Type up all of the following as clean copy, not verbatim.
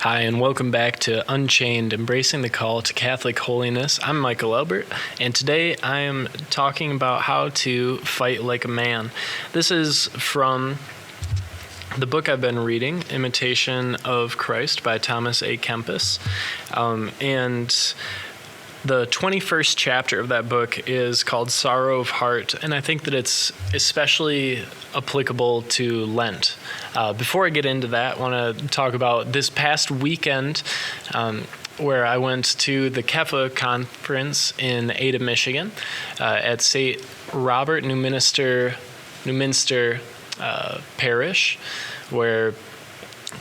Hi, and welcome back to Unchained, Embracing the Call to Catholic Holiness. I'm Michael Elbert, and today I am talking about how to fight like a man. This is from the book I've been reading, Immitation of Christ by Thomas A. Kempis, and the 21st chapter of that book is called Sorrow of Heart, and I think that it's especially applicable to Lent. Before I get into that, I want to talk about this past weekend where I went to the Kepha conference in Ada, Michigan, at St. Robert Newminster Parish, where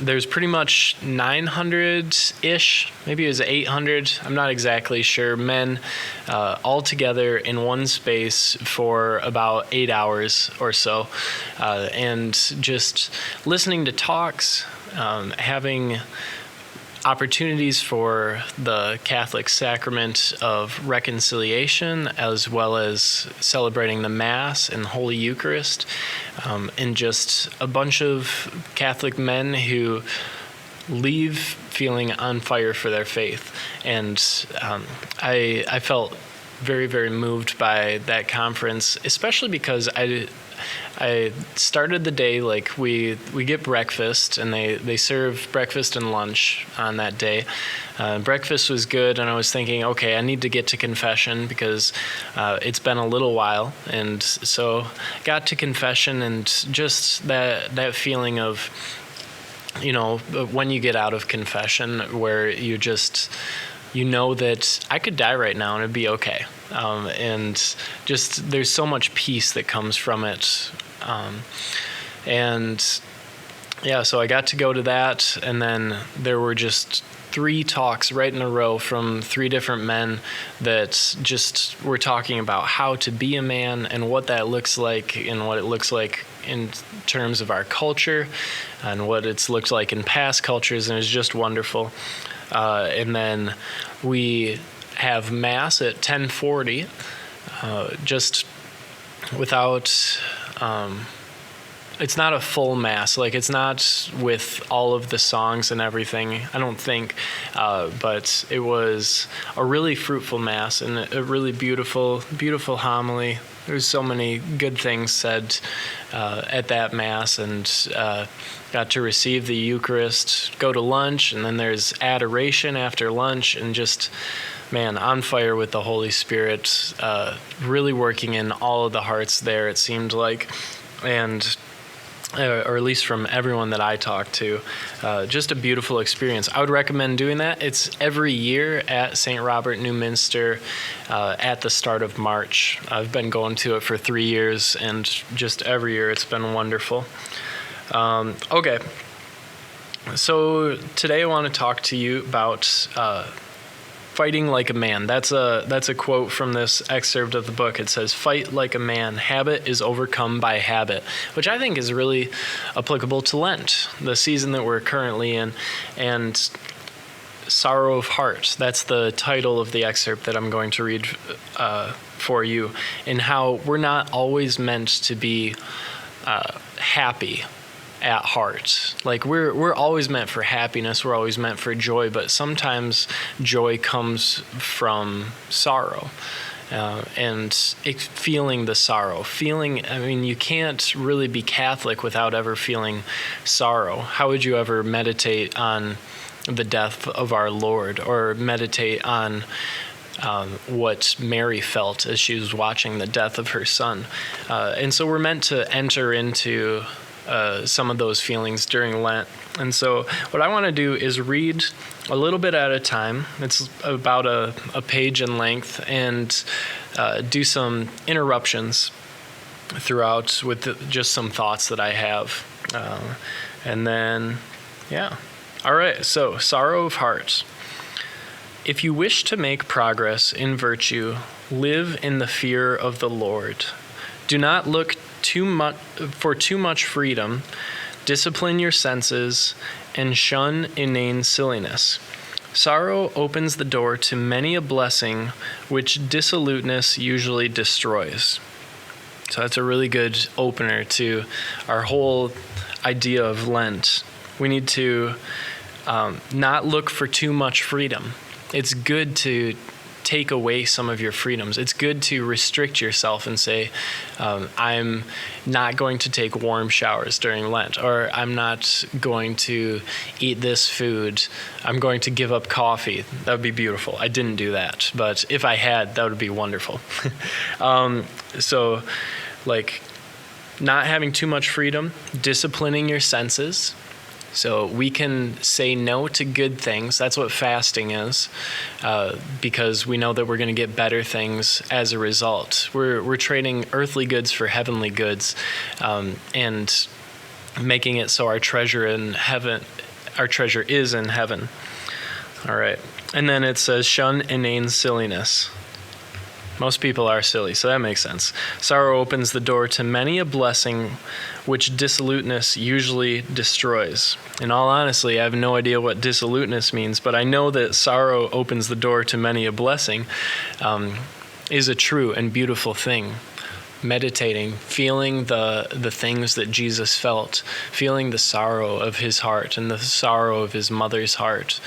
there's pretty much 900-ish, maybe it was 800, I'm not exactly sure, men all together in one space for about 8 hours or so, and just listening to talks, having opportunities for the Catholic sacrament of reconciliation, as well as celebrating the Mass and Holy Eucharist, and just a bunch of Catholic men who leave feeling on fire for their faith. And I felt very, very moved by that conference, especially because I started the day, like we get breakfast, and they serve breakfast and lunch on that day. Breakfast was good, and I was thinking, okay, I need to get to confession because it's been a little while. And so got to confession, and just that feeling of, you know, when you get out of confession where you know that I could die right now and it'd be okay. And just there's so much peace that comes from it. So I got to go to that, and then there were just 3 talks right in a row from 3 different men that just were talking about how to be a man and what that looks like, and what it looks like in terms of our culture and what it's looked like in past cultures, and it was just wonderful. And then we have Mass at 10:40, just without... it's not a full Mass, like it's not with all of the songs and everything, I don't think, but it was a really fruitful Mass and a really beautiful, beautiful homily. There's so many good things said at that Mass, and got to receive the Eucharist, go to lunch, and then there's adoration after lunch, and just, man, on fire with the Holy Spirit, really working in all of the hearts there, it seemed like, and or at least from everyone that I talked to, just a beautiful experience. I would recommend doing that. It's every year at St. Robert Newminster at the start of March. I've been going to it for 3 years, and just every year it's been wonderful. Okay, so today I want to talk to you about fighting like a man. That's a quote from this excerpt of the book. It says, "Fight like a man. Habit is overcome by habit," which I think is really applicable to Lent, the season that we're currently in, and Sorrow of Heart. That's the title of the excerpt that I'm going to read for you, and how we're not always meant to be happy at heart. Like we're always meant for happiness, we're always meant for joy, but sometimes joy comes from sorrow, and feeling the sorrow. You can't really be Catholic without ever feeling sorrow. How would you ever meditate on the death of our Lord, or meditate on what Mary felt as she was watching the death of her son? And so we're meant to enter into some of those feelings during Lent. And so what I want to do is read a little bit at a time. It's about a page in length, and do some interruptions throughout with just some thoughts that I have. And then, yeah. All right, so Sorrow of Heart. If you wish to make progress in virtue, live in the fear of the Lord. Do not look too much freedom, discipline your senses, and shun inane silliness. Sorrow opens the door to many a blessing which dissoluteness usually destroys. So that's a really good opener to our whole idea of Lent. We need to not look for too much freedom. It's good to take away some of your freedoms. It's good to restrict yourself and say, I'm not going to take warm showers during Lent, or I'm not going to eat this food. I'm going to give up coffee. That would be beautiful. I didn't do that, but if I had, that would be wonderful. So like not having too much freedom, disciplining your senses. So we can say no to good things. That's what fasting is, because we know that we're going to get better things as a result. We're trading earthly goods for heavenly goods, and making it so our treasure is in heaven. All right. And then it says, shun inane silliness. Most people are silly, so that makes sense. Sorrow opens the door to many a blessing, which dissoluteness usually destroys. In all honesty, I have no idea what dissoluteness means, but I know that sorrow opens the door to many a blessing is a true and beautiful thing. Meditating, feeling the things that Jesus felt, feeling the sorrow of his heart and the sorrow of his mother's heart,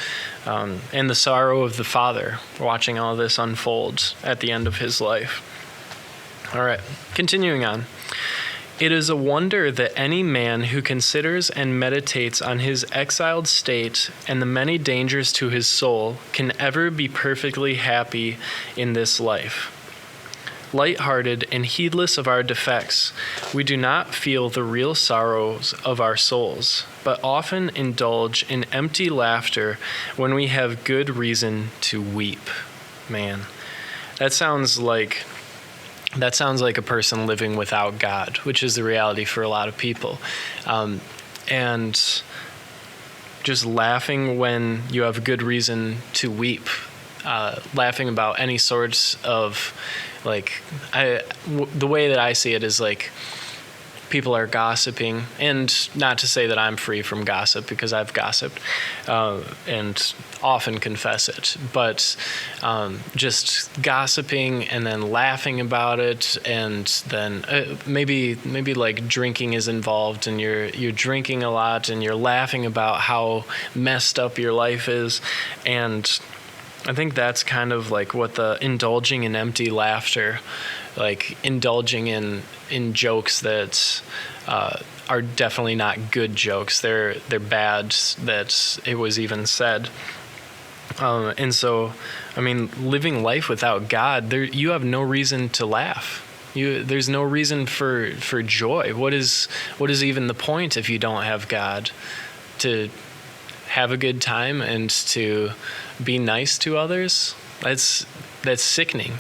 and the sorrow of the Father, watching all this unfold at the end of his life. All right, continuing on. It is a wonder that any man who considers and meditates on his exiled state and the many dangers to his soul can ever be perfectly happy in this life. Light-hearted and heedless of our defects, we do not feel the real sorrows of our souls, but often indulge in empty laughter when we have good reason to weep. Man, that sounds like a person living without God, which is the reality for a lot of people. And just laughing when you have good reason to weep, laughing about any sorts of, the way that I see it is like people are gossiping, and not to say that I'm free from gossip, because I've gossiped and often confess it, but just gossiping and then laughing about it, and then maybe like drinking is involved, and you're drinking a lot and you're laughing about how messed up your life is. And I think that's kind of like what the indulging in empty laughter, like indulging in jokes that are definitely not good jokes. They're bad, that it was even said. And so, I mean, living life without God, you have no reason to laugh. There's no reason for joy. What is even the point if you don't have God? To have a good time and to be nice to others? That's sickening.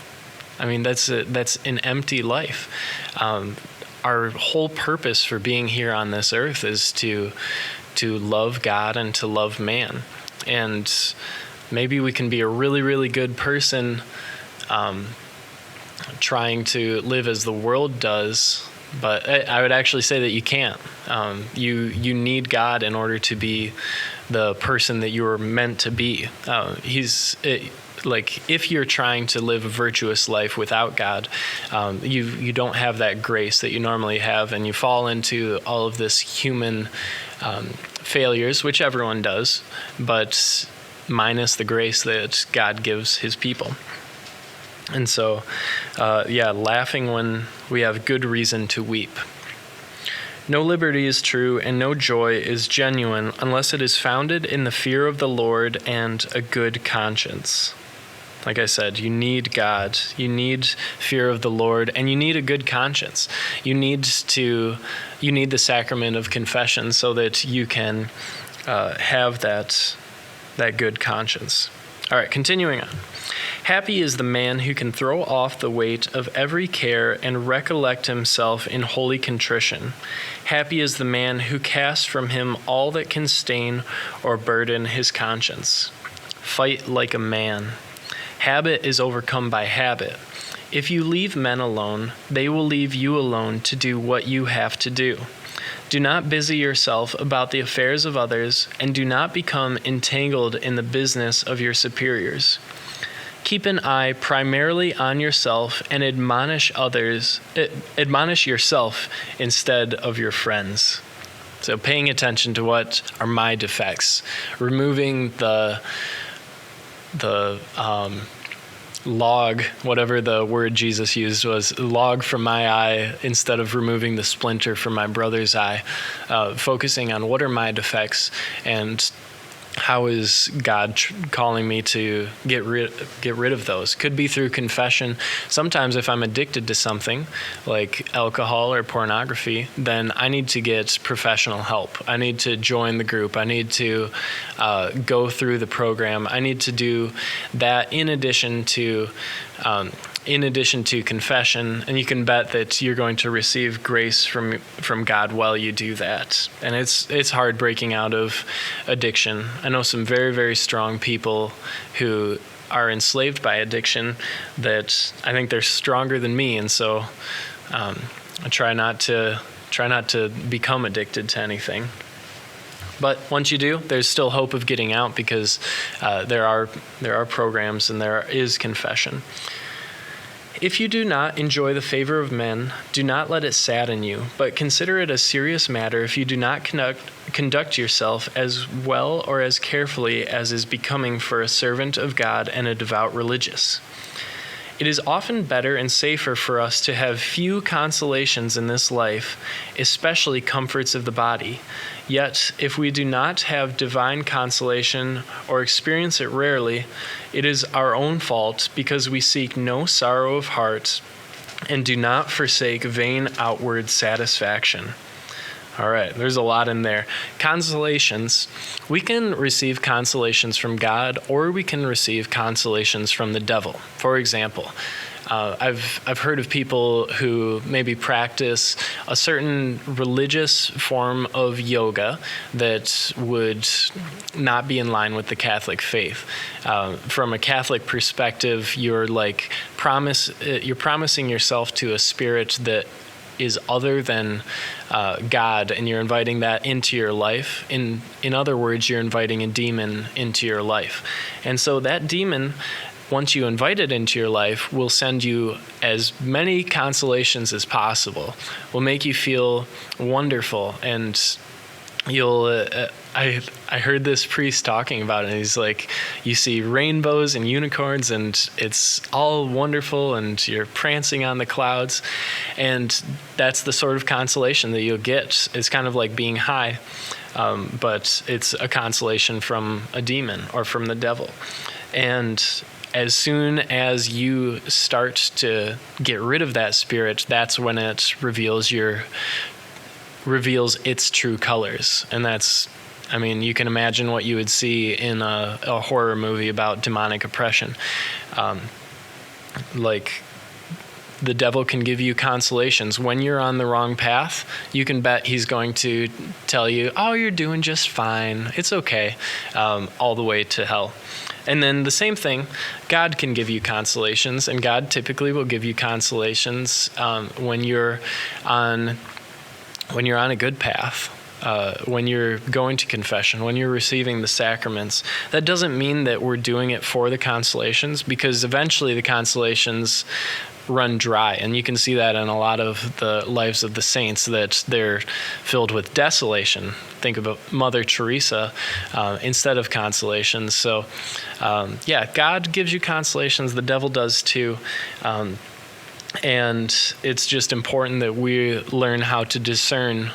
I mean, that's an empty life. Our whole purpose for being here on this earth is to love God and to love man. And maybe we can be a really, really good person trying to live as the world does, but I would actually say that you can't. You need God in order to be the person that you were meant to be. If you're trying to live a virtuous life without God, you don't have that grace that you normally have, and you fall into all of this human failures, which everyone does, but minus the grace that God gives his people. And so, laughing when we have good reason to weep. No liberty is true, and no joy is genuine unless it is founded in the fear of the Lord and a good conscience. Like I said, you need God, you need fear of the Lord, and you need a good conscience. You need the sacrament of confession so that you can have that good conscience. All right, continuing on. Happy is the man who can throw off the weight of every care and recollect himself in holy contrition. Happy is the man who casts from him all that can stain or burden his conscience. Fight like a man. Habit is overcome by habit. If you leave men alone, they will leave you alone to do what you have to do. Do not busy yourself about the affairs of others, and do not become entangled in the business of your superiors. Keep an eye primarily on yourself and admonish yourself instead of your friends. So paying attention to what are my defects, removing the log, whatever the word Jesus used was, log from my eye instead of removing the splinter from my brother's eye, focusing on what are my defects and how is God calling me to get rid of those? Could be through confession. Sometimes if I'm addicted to something like alcohol or pornography, then I need to get professional help. I need to join the group. I need to go through the program. I need to do that in addition to confession, and you can bet that you're going to receive grace from God while you do that. And it's hard breaking out of addiction. I know some very, very strong people who are enslaved by addiction that I think they're stronger than me, and so I try not to become addicted to anything. But once you do, there's still hope of getting out because there are programs and there is confession. If you do not enjoy the favor of men, do not let it sadden you, but consider it a serious matter if you do not conduct yourself as well or as carefully as is becoming for a servant of God and a devout religious. It is often better and safer for us to have few consolations in this life, especially comforts of the body. Yet, if we do not have divine consolation or experience it rarely, it is our own fault because we seek no sorrow of heart and do not forsake vain outward satisfaction. All right, there's a lot in there. Consolations. We can receive consolations from God, or we can receive consolations from the devil. For example, I've heard of people who maybe practice a certain religious form of yoga that would not be in line with the Catholic faith. From a Catholic perspective, you're promising yourself to a spirit that is other than God, and you're inviting that into your life. In other words, you're inviting a demon into your life. And so that demon, once you invite it into your life, will send you as many consolations as possible, will make you feel wonderful, and you'll I heard this priest talking about it, and he's like, you see rainbows and unicorns and it's all wonderful and you're prancing on the clouds, and that's the sort of consolation that you'll get. It's kind of like being high, but it's a consolation from a demon or from the devil. And as soon as you start to get rid of that spirit, that's when it reveals its true colors. And that's, I mean, you can imagine what you would see in a horror movie about demonic oppression. Like, the devil can give you consolations. When you're on the wrong path, you can bet he's going to tell you, oh, you're doing just fine. It's okay, all the way to hell. And then the same thing, God can give you consolations, and God typically will give you consolations when you're on a good path, when you're going to confession, when you're receiving the sacraments. That doesn't mean that we're doing it for the consolations, because eventually the consolations run dry. And you can see that in a lot of the lives of the saints, that they're filled with desolation. Think about Mother Teresa instead of consolations. So, God gives you consolations. The devil does too. And it's just important that we learn how to discern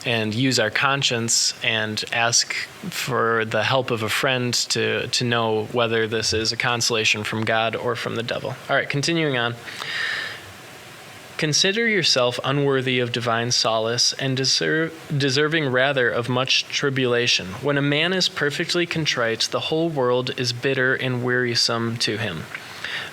and use our conscience and ask for the help of a friend to know whether this is a consolation from God or from the devil. All right, continuing on. Consider yourself unworthy of divine solace and deserving rather of much tribulation. When a man is perfectly contrite, the whole world is bitter and wearisome to him.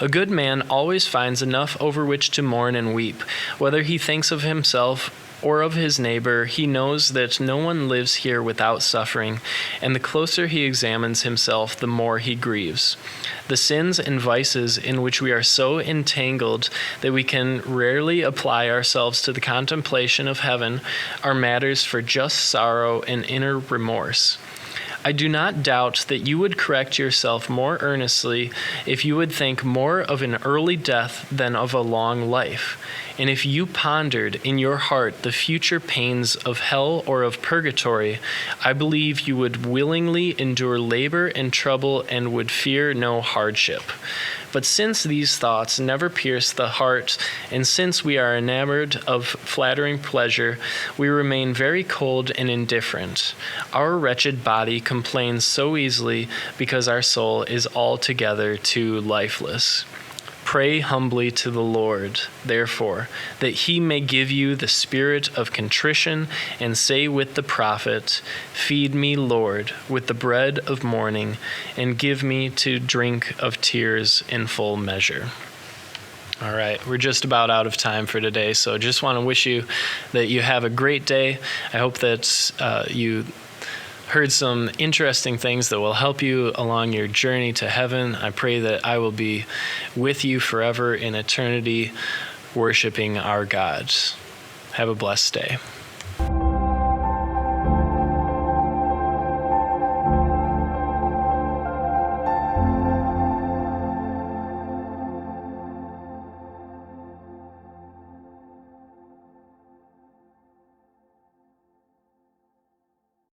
A good man always finds enough over which to mourn and weep. Whether he thinks of himself or of his neighbor, he knows that no one lives here without suffering, and the closer he examines himself, the more he grieves. The sins and vices in which we are so entangled that we can rarely apply ourselves to the contemplation of heaven are matters for just sorrow and inner remorse. I do not doubt that you would correct yourself more earnestly if you would think more of an early death than of a long life. And if you pondered in your heart the future pains of hell or of purgatory, I believe you would willingly endure labor and trouble and would fear no hardship. But since these thoughts never pierce the heart, and since we are enamored of flattering pleasure, we remain very cold and indifferent. Our wretched body complains so easily because our soul is altogether too lifeless. Pray humbly to the Lord, therefore, that he may give you the spirit of contrition, and say with the prophet, "Feed me, Lord, with the bread of morning, and give me to drink of tears in full measure." All right, we're just about out of time for today, so just want to wish you that you have a great day. I hope that you heard some interesting things that will help you along your journey to heaven. I pray that I will be with you forever in eternity, worshiping our God. Have a blessed day.